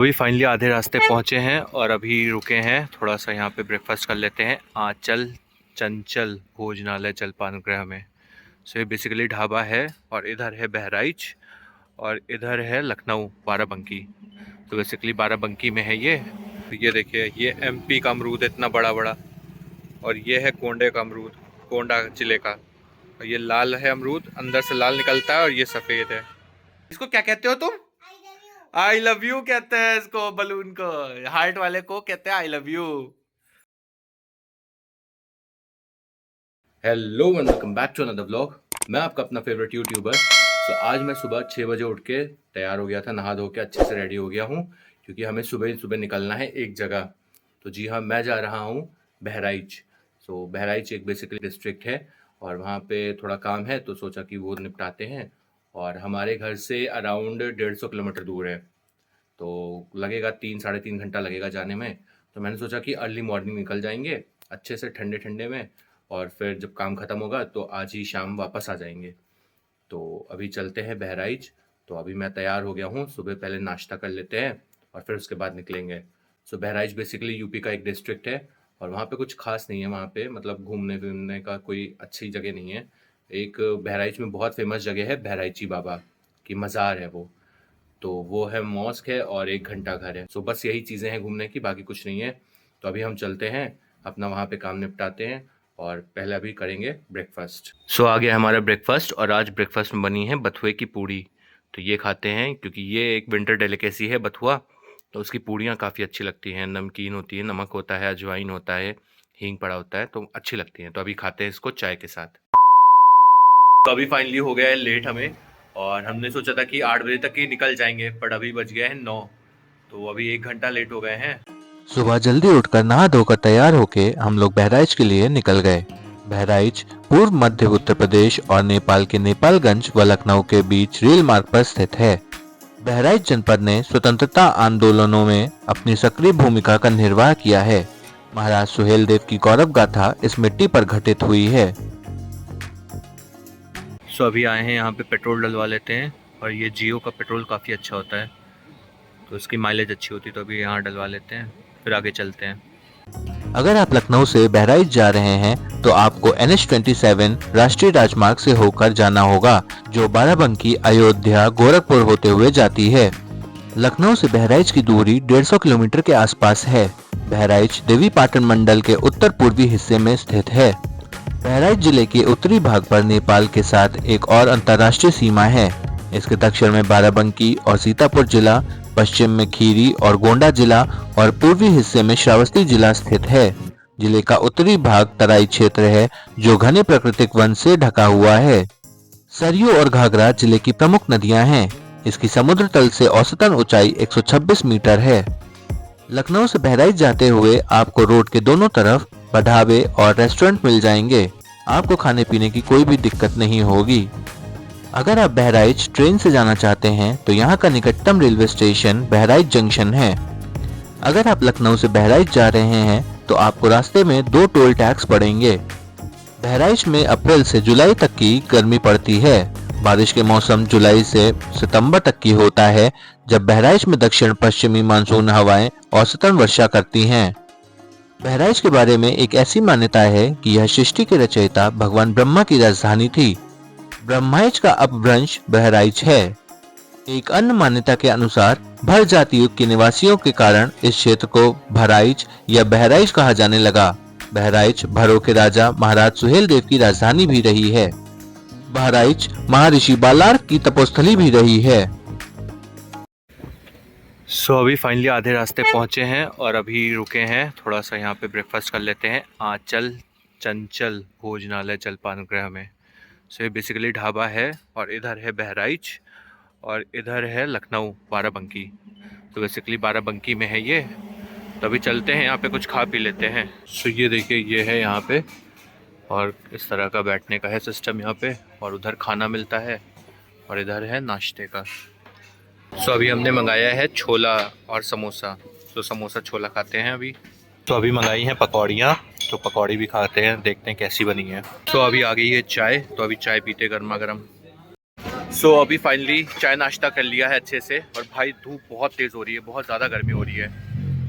अभी फाइनली आधे रास्ते पहुँचे हैं और अभी रुके हैं, थोड़ा सा यहाँ पे ब्रेकफास्ट कर लेते हैं आंचल चंचल भोजनालय जलपान गृह में। सो ये बेसिकली ढाबा है और इधर है बहराइच और इधर है लखनऊ बाराबंकी। तो बेसिकली बाराबंकी में है ये। तो ये देखिए, ये एमपी का अमरूद है इतना बड़ा बड़ा, और ये है कोंडे का अमरूद, कोंडा जिले का। और ये लाल है अमरूद, अंदर से लाल निकलता है, और ये सफ़ेद है। इसको क्या कहते हो तुम? आई लव यू कहते हैं इसको, बलून को, हार्ट वाले को कहते हैं I love you. Hello and welcome back to another vlog. मैं आपका अपना फेवरेट यूट्यूबर। तो आज मैं सुबह 6 बजे उठ के तैयार हो गया था, नहा धो के अच्छे से रेडी हो गया हूँ, क्योंकि हमें सुबह सुबह निकलना है एक जगह। तो जी हाँ, मैं जा रहा हूँ बहराइच। सो बहराइच एक बेसिकली डिस्ट्रिक्ट है और वहाँ पे थोड़ा काम है, तो सोचा कि वो निपटाते हैं। और हमारे घर से अराउंड 150 किलोमीटर दूर है, तो लगेगा 3 साढ़े 3 घंटा लगेगा जाने में। तो मैंने सोचा कि अर्ली मॉर्निंग निकल जाएंगे अच्छे से ठंडे ठंडे में, और फिर जब काम ख़त्म होगा तो आज ही शाम वापस आ जाएंगे। तो अभी चलते हैं बहराइच। तो अभी मैं तैयार हो गया हूँ, सुबह पहले नाश्ता कर लेते हैं और फिर उसके बाद निकलेंगे। सो बहराइच बेसिकली यूपी का एक डिस्ट्रिक्ट है और वहाँ पे कुछ खास नहीं है, वहाँ पे मतलब घूमने फिरने का कोई अच्छी जगह नहीं है। एक बहराइच में बहुत फेमस जगह है, बहराइची बाबा की मज़ार है वो। तो वो है, मॉस्क है और एक घंटा घर है। सो बस यही चीज़ें हैं घूमने की, बाकी कुछ नहीं है। तो अभी हम चलते हैं, अपना वहाँ पे काम निपटाते हैं और पहले अभी करेंगे ब्रेकफास्ट। सो आ गया हमारा ब्रेकफास्ट, और आज ब्रेकफास्ट में बनी है बथुए की पूड़ी। तो ये खाते हैं, क्योंकि ये एक विंटर डेलिकेसी है बथुआ। तो उसकी पूड़ियाँ काफ़ी अच्छी लगती हैं, नमकीन होती है, नमक होता है, अजवाइन होता है, हींग पड़ा होता है, तो अच्छी लगती हैं। तो अभी खाते हैं इसको चाय के साथ। तो अभी फाइनली हो गया है लेट हमें, और हमने सोचा था कि 8 बजे तक ही निकल जाएंगे, पर अभी बज गया है 9। तो अभी 1 घंटा लेट हो गए हैं। सुबह जल्दी उठकर नहा धोकर तैयार होके हम लोग बहराइच के लिए निकल गए। बहराइच पूर्व मध्य उत्तर प्रदेश और नेपाल के नेपालगंज व लखनऊ के बीच रेल मार्ग पर स्थित है। बहराइच जनपद ने स्वतंत्रता आंदोलनों में अपनी सक्रिय भूमिका का निर्वाह किया है। महाराज सुहेल देव की गौरव गाथा इस मिट्टी पर घटित हुई है। सो अभी आए हैं यहाँ पे, पेट्रोल डलवा लेते हैं। और ये जियो का पेट्रोल काफ़ी अच्छा होता है, तो इसकी माइलेज अच्छी होती है। तो अभी यहाँ डलवा लेते हैं, फिर आगे चलते हैं। अगर आप लखनऊ से बहराइच जा रहे हैं तो आपको NH-27 राष्ट्रीय राजमार्ग से होकर जाना होगा, जो बाराबंकी, अयोध्या, गोरखपुर होते हुए जाती है। लखनऊ से बहराइच की दूरी 150 किलोमीटर के आसपास है। बहराइच देवीपाटन मंडल के उत्तर पूर्वी हिस्से में स्थित है। बहराइच जिले के उत्तरी भाग पर नेपाल के साथ एक और अंतर्राष्ट्रीय सीमा है। इसके दक्षिण में बाराबंकी और सीतापुर जिला, पश्चिम में खीरी और गोंडा जिला और पूर्वी हिस्से में श्रावस्ती जिला स्थित है। जिले का उत्तरी भाग तराई क्षेत्र है, जो घने प्राकृतिक वन से ढका हुआ है। सरयू और घाघरा जिले की प्रमुख नदियां हैं। इसकी समुद्र तल से औसतन ऊंचाई 126 मीटर है। लखनऊ से बहराइच जाते हुए आपको रोड के दोनों तरफ ढाबे और रेस्टोरेंट मिल जाएंगे। आपको खाने पीने की कोई भी दिक्कत नहीं होगी। अगर आप बहराइच ट्रेन से जाना चाहते हैं तो यहाँ का निकटतम रेलवे स्टेशन बहराइच जंक्शन है। अगर आप लखनऊ से बहराइच जा रहे हैं तो आपको रास्ते में 2 टोल टैक्स पड़ेंगे। बहराइच में अप्रैल से जुलाई तक की गर्मी पड़ती है। बारिश के मौसम जुलाई से सितंबर तक की होता है, जब बहराइच में दक्षिण पश्चिमी मानसून हवाएं औसतन वर्षा करती हैं। बहराइच के बारे में एक ऐसी मान्यता है कि यह सृष्टि के रचयिता भगवान ब्रह्मा की राजधानी थी। ब्रह्माइच का अपभ्रंश बहराइच है। एक अन्य मान्यता के अनुसार भर जाति युग के निवासियों के कारण इस क्षेत्र को भराइच या बहराइच कहा जाने लगा। बहराइच भरों के राजा महाराज सुहेल देव की राजधानी भी रही है। बहराइच महर्षि बालार्क की तपोस्थली भी रही है। सो अभी फाइनली आधे रास्ते पहुँचे हैं और अभी रुके हैं, थोड़ा सा यहाँ पे ब्रेकफास्ट कर लेते हैं आंचल चंचल भोजनालय जलपान गृह में। सो ये बेसिकली ढाबा है और इधर है बहराइच और इधर है लखनऊ बाराबंकी। तो बेसिकली बाराबंकी में है ये। तो अभी चलते हैं, यहाँ पे कुछ खा पी लेते हैं। सो ये देखिए, ये है यहाँ पे, और इस तरह का बैठने का है सिस्टम यहाँ पे, और उधर खाना मिलता है और इधर है नाश्ते का। सो अभी हमने मंगाया है छोला और समोसा। तो समोसा छोला खाते हैं अभी। तो अभी मंगाई हैं पकौड़ियाँ, तो पकौड़ी भी खाते हैं, देखते हैं कैसी बनी है। तो अभी आ गई है चाय, तो अभी चाय पीते गर्मा गर्म। सो अभी फाइनली चाय नाश्ता कर लिया है अच्छे से, और भाई धूप बहुत तेज़ हो रही है, बहुत ज़्यादा गर्मी हो रही है।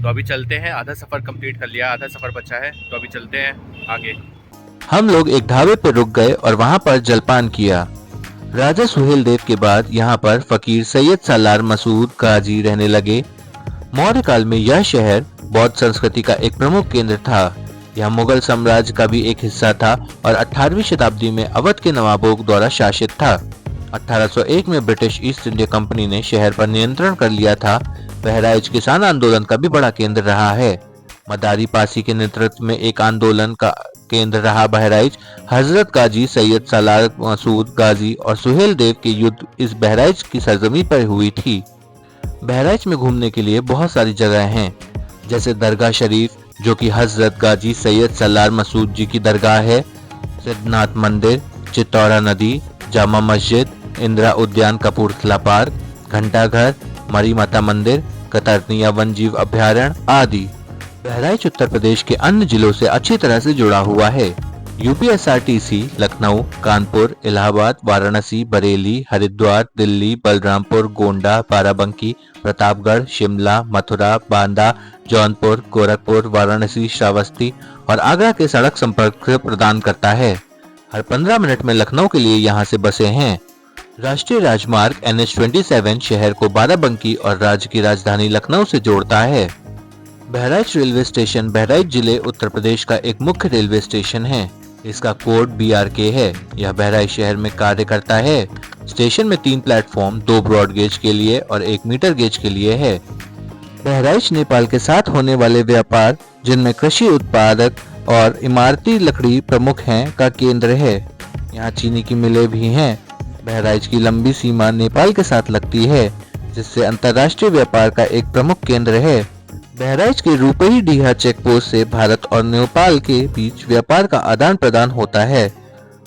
तो अभी चलते हैं, आधा सफ़र कंप्लीट कर लिया, आधा सफ़र बचा है, तो अभी चलते हैं आगे। हम लोग एक ढाबे पर रुक गए और वहां पर जलपान किया। राजा सुहेल देव के बाद यहाँ पर फकीर सैयद सालार मसूद काजी रहने लगे। मौर्य काल में यह शहर बौद्ध संस्कृति का एक प्रमुख केंद्र था। यह मुगल साम्राज्य का भी एक हिस्सा था और 18वीं शताब्दी में अवध के नवाबों द्वारा शासित था। 1801 में ब्रिटिश ईस्ट इंडिया कंपनी ने शहर पर नियंत्रण कर लिया था। बहराइच किसान आंदोलन का भी बड़ा केंद्र रहा है। मदारी पासी के नेतृत्व में एक आंदोलन का केंद्र रहा बहराइच। हजरत गाजी सैयद सालार मसूद गाजी और सुहेल देव के युद्ध इस बहराइच की सरजमी पर हुई थी। बहराइच में घूमने के लिए बहुत सारी जगह हैं, जैसे दरगाह शरीफ जो कि हजरत गाजी सैयद सालार मसूद जी की दरगाह है, सिद्धनाथ मंदिर, चित्तौरा नदी, जामा मस्जिद, इंदिरा उद्यान कपूरथला पार्क, घंटाघर, मरी माता मंदिर, कतरनिया वन जीव अभ्यारण्य आदि। बहराइच उत्तर प्रदेश के अन्य जिलों से अच्छी तरह से जुड़ा हुआ है। यूपीएसआरटीसी लखनऊ, कानपुर, इलाहाबाद, वाराणसी, बरेली, हरिद्वार, दिल्ली, बलरामपुर, गोंडा, बाराबंकी, प्रतापगढ़, शिमला, मथुरा, बांदा, जौनपुर, गोरखपुर, वाराणसी, श्रावस्ती और आगरा के सड़क संपर्क प्रदान करता है। हर 15 मिनट में लखनऊ के लिए यहाँ से बसें हैं। राष्ट्रीय राजमार्ग NH-27 शहर को बाराबंकी और राज्य की राजधानी लखनऊ से जोड़ता है। बहराइच रेलवे स्टेशन बहराइच जिले उत्तर प्रदेश का एक मुख्य रेलवे स्टेशन है। इसका कोड BRK है। यह बहराइच शहर में कार्य करता है। स्टेशन में 3 प्लेटफॉर्म, 2 ब्रॉड गेज के लिए और 1 मीटर गेज के लिए है। बहराइच नेपाल के साथ होने वाले व्यापार, जिनमें कृषि उत्पादक और इमारती लकड़ी प्रमुख हैं, का केंद्र है। यहाँ चीनी की मिलें भी हैं। बहराइच की लंबी सीमा नेपाल के साथ लगती है, जिससे अंतर्राष्ट्रीय व्यापार का एक प्रमुख केंद्र है। बहराइच के रूपही डीहा चेक पोस्ट से भारत और नेपाल के बीच व्यापार का आदान प्रदान होता है।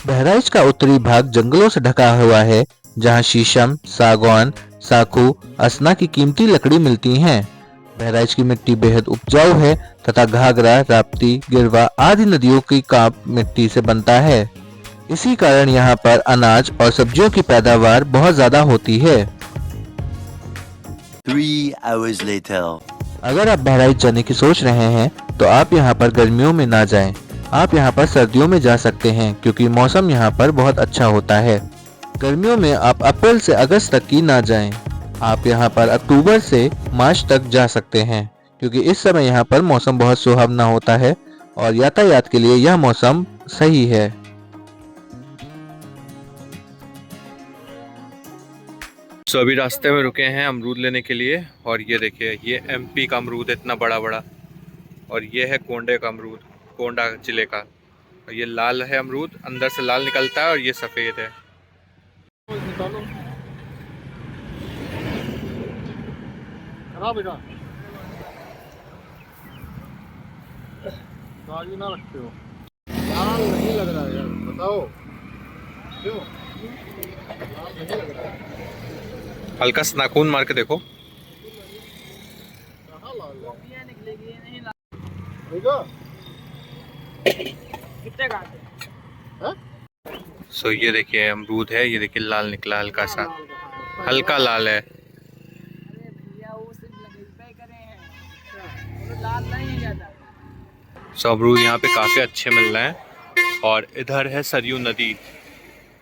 बहराइच का उत्तरी भाग जंगलों से ढका हुआ है, जहां शीशम, सागौन, साखू, असना की कीमती लकड़ी मिलती हैं। बहराइच की मिट्टी बेहद उपजाऊ है तथा घाघरा, राप्ती, गिरवा आदि नदियों की काप मिट्टी से बनता है। इसी कारण यहाँ पर अनाज और सब्जियों की पैदावार बहुत ज्यादा होती है। 3 hours later. अगर आप बहराइच जाने की सोच रहे हैं तो आप यहाँ पर गर्मियों में ना जाएं। आप यहाँ पर सर्दियों में जा सकते हैं, क्योंकि मौसम यहाँ पर बहुत अच्छा होता है। गर्मियों में आप अप्रैल से अगस्त तक की ना जाएं। आप यहाँ पर अक्टूबर से मार्च तक जा सकते हैं, क्योंकि इस समय यहाँ पर मौसम बहुत सुहावना होता है और यातायात के लिए यह मौसम सही है। सो अभी रास्ते में रुके हैं अमरूद लेने के लिए, और ये देखिए, ये MP का अमरूद है, इतना बड़ा बड़ा। और ये है कोंडे का अमरूद, कोंडा जिले का। और ये लाल है अमरूद, अंदर से लाल निकलता है, और ये सफ़ेद है। खराब है गाड़ी ना रखते हो, लाल नहीं लग रहा है यार, बताओ क्यों लाल नहीं लग रहा है? हल्का सा नाखून मार के देखो। कहाँ लाल है? कितने का है? सो ये देखिए अमरूद है, ये देखिए लाल निकला, हल्का सा, हल्का लाल है। सो अमरूद यहाँ पे काफ़ी अच्छे मिल रहे हैं। और इधर है सरयू नदी,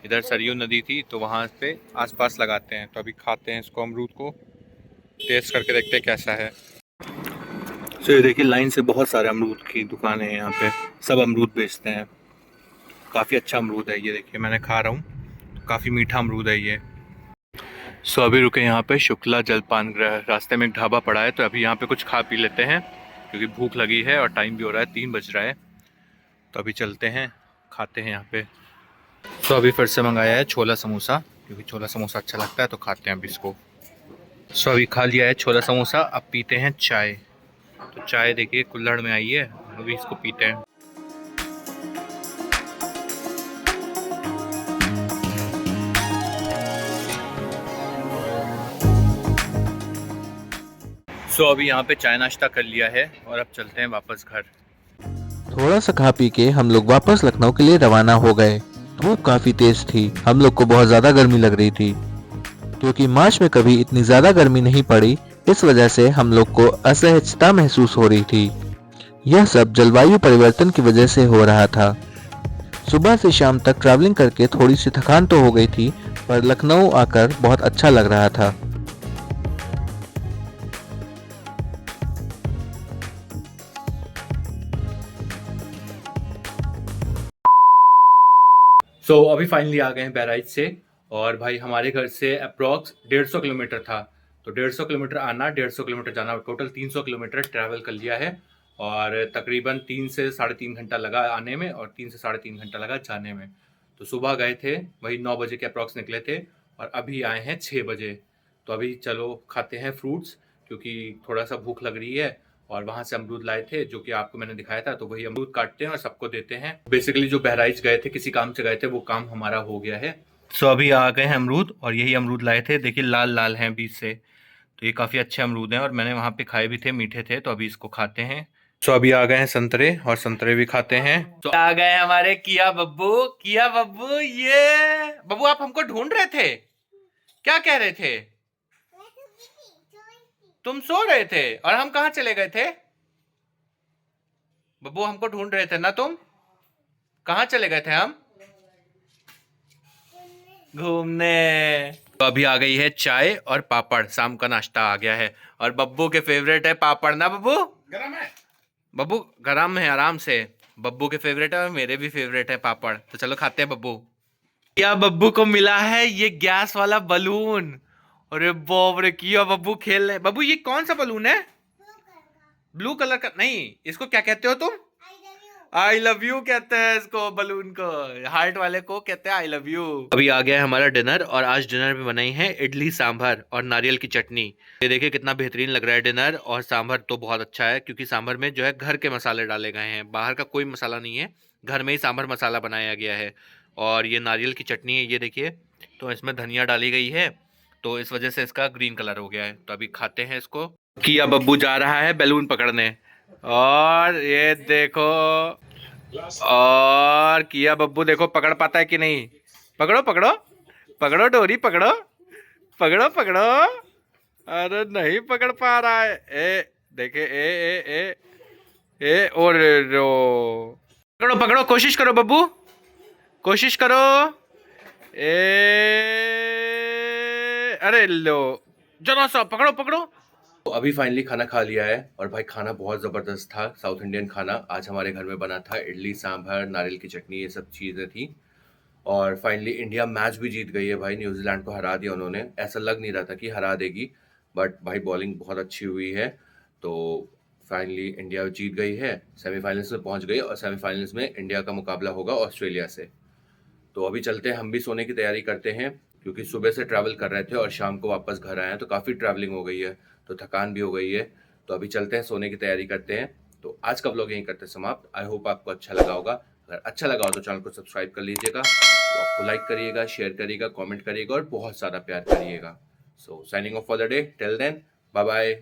इधर सरयू नदी थी, तो वहाँ पे आसपास लगाते हैं। तो अभी खाते हैं इसको, अमरूद को टेस्ट करके देखते हैं कैसा है। तो ये देखिए, लाइन से बहुत सारे अमरूद की दुकानें हैं यहाँ पे, सब अमरूद बेचते हैं। काफ़ी अच्छा अमरूद है, ये देखिए मैंने खा रहा हूँ, काफ़ी मीठा अमरूद है ये। सो अभी रुके यहाँ पे शुक्ला जलपान गृह, रास्ते में एक ढाबा पड़ा है, तो अभी यहाँ पे कुछ खा पी लेते हैं, क्योंकि भूख लगी है और टाइम भी हो रहा है, 3 बज रहा है। तो अभी चलते हैं, खाते हैं यहाँ पे। तो अभी फिर से मंगाया है छोला समोसा, क्योंकि छोला समोसा अच्छा लगता है, तो खाते हैं अभी इसको। सो अभी खा लिया है छोला समोसा, अब पीते हैं चाय। तो चाय देखिए कुल्हड़ में आई है, अभी इसको पीते हैं। सो अभी यहाँ पे चाय नाश्ता कर लिया है और अब चलते हैं वापस घर। थोड़ा सा खा पी के हम लोग वापस लखनऊ के लिए रवाना हो गए। धूप काफी तेज थी, हम लोग को बहुत ज्यादा गर्मी लग रही थी। क्योंकि मार्च में कभी इतनी ज्यादा गर्मी नहीं पड़ी, इस वजह से हम लोग को असहजता महसूस हो रही थी। यह सब जलवायु परिवर्तन की वजह से हो रहा था। सुबह से शाम तक ट्रैवलिंग करके थोड़ी सी थकान तो हो गई थी, पर लखनऊ आकर बहुत अच्छा लग रहा था। अभी फाइनली आ गए हैं बहराइच से। और भाई हमारे घर से अप्रॉक्स 150 किलोमीटर था, तो 150 किलोमीटर आना, 150 किलोमीटर जाना, टोटल 300 किलोमीटर ट्रैवल कर लिया है। और तकरीबन 3 से 3.5 घंटा लगा आने में और 3 से 3.5 घंटा लगा जाने में। तो सुबह गए थे, वही 9 बजे के अप्रॉक्स निकले थे और अभी आए हैं 6 बजे। तो अभी चलो खाते हैं फ्रूट्स, क्योंकि थोड़ा सा भूख लग रही है। और वहाँ से अमरूद लाए थे जो कि आपको मैंने दिखाया था, तो वही अमरूद काटते हैं और सबको देते हैं। बेसिकली जो बहराइच गए थे, किसी काम से गए थे, वो काम हमारा हो गया है। अभी आ गए हैं अमरूद, और यही अमरूद लाए थे, देखिए लाल लाल हैं बीच से। तो ये काफ़ी अच्छे अमरूद हैं और मैंने वहाँ पे खाए भी थे, मीठे थे। तो अभी इसको खाते हैं। अभी आ गए हैं संतरे, और संतरे भी खाते हैं। आ गए हमारे किया बब्बू। किया बब्बू, ये बब्बू आप हमको ढूंढ रहे थे, क्या कह रहे थे? तुम सो रहे थे और हम कहाँ चले गए थे? बब्बू हमको ढूंढ रहे थे ना तुम? कहाँ चले गए थे हम? घूमने। तो अभी आ गई है चाय और पापड़, शाम का नाश्ता आ गया है। और बब्बू के फेवरेट है पापड़ ना बब्बू? गरम है बब्बू, गरम है आराम से। बब्बू के फेवरेट है और मेरे भी फेवरेट है पापड़। तो चलो खाते हैं बब्बू। क्या बब्बू को मिला है ये गैस वाला बलून। अरे बाप रे, किया बब्बू खेल रहे। बब्बू ये कौन सा बलून है? ब्लू कलर का नहीं, इसको क्या कहते हो तुम? आई लव यू कहते हैं इसको, बलून को। हार्ट वाले को कहते हैं आई लव यू। अभी आ गया है हमारा डिनर, और आज डिनर में बनाई है इडली सांभर और नारियल की चटनी। ये देखिए कितना बेहतरीन लग रहा है डिनर। और सांभर तो बहुत अच्छा है, क्योंकि सांभर में जो है घर के मसाले डाले गए हैं, बाहर का कोई मसाला नहीं है, घर में ही सांभर मसाला बनाया गया है। और ये नारियल की चटनी है, ये देखिए, तो इसमें धनिया डाली गई है, तो इस वजह से इसका ग्रीन कलर हो गया है। तो अभी खाते हैं इसको। किया बब्बू जा रहा है बैलून पकड़ने, और ये देखो, और किया बब्बू देखो पकड़ पाता है कि नहीं। पकड़ो पकड़ो पकड़ो, डोरी पकड़ो, पकड़ो पकड़ो। अरे नहीं पकड़ पा रहा है। देखे, और रो। पकड़ो पकड़ो, कोशिश करो बब्बू, कोशिश करो। अरे लो, जरा सा पकड़ो पकड़ो। तो अभी फाइनली खाना खा लिया है, और भाई खाना बहुत ज़बरदस्त था। साउथ इंडियन खाना आज हमारे घर में बना था, इडली सांभर नारियल की चटनी, ये सब चीज़ें थी। और फाइनली इंडिया मैच भी जीत गई है भाई, न्यूजीलैंड को हरा दिया उन्होंने। ऐसा लग नहीं रहा था कि हरा देगी, बट भाई बॉलिंग बहुत अच्छी हुई है। तो फाइनली इंडिया जीत गई है, सेमीफाइनल्स में पहुंच गई, और सेमीफाइनल्स में इंडिया का मुकाबला होगा ऑस्ट्रेलिया से। तो अभी चलते हैं, हम भी सोने की तैयारी करते हैं, क्योंकि सुबह से ट्रैवल कर रहे थे और शाम को वापस घर आए हैं, तो काफ़ी ट्रैवलिंग हो गई है, तो थकान भी हो गई है। तो अभी चलते हैं, सोने की तैयारी करते हैं। तो आज का व्लॉग यहीं करते हैं समाप्त। आई होप आपको अच्छा लगा होगा। अगर अच्छा लगा हो तो चैनल को सब्सक्राइब कर लीजिएगा, तो आपको लाइक करिएगा, शेयर करिएगा, कमेंट करिएगा और बहुत सारा प्यार करिएगा। So signing off for the day, till then, bye bye.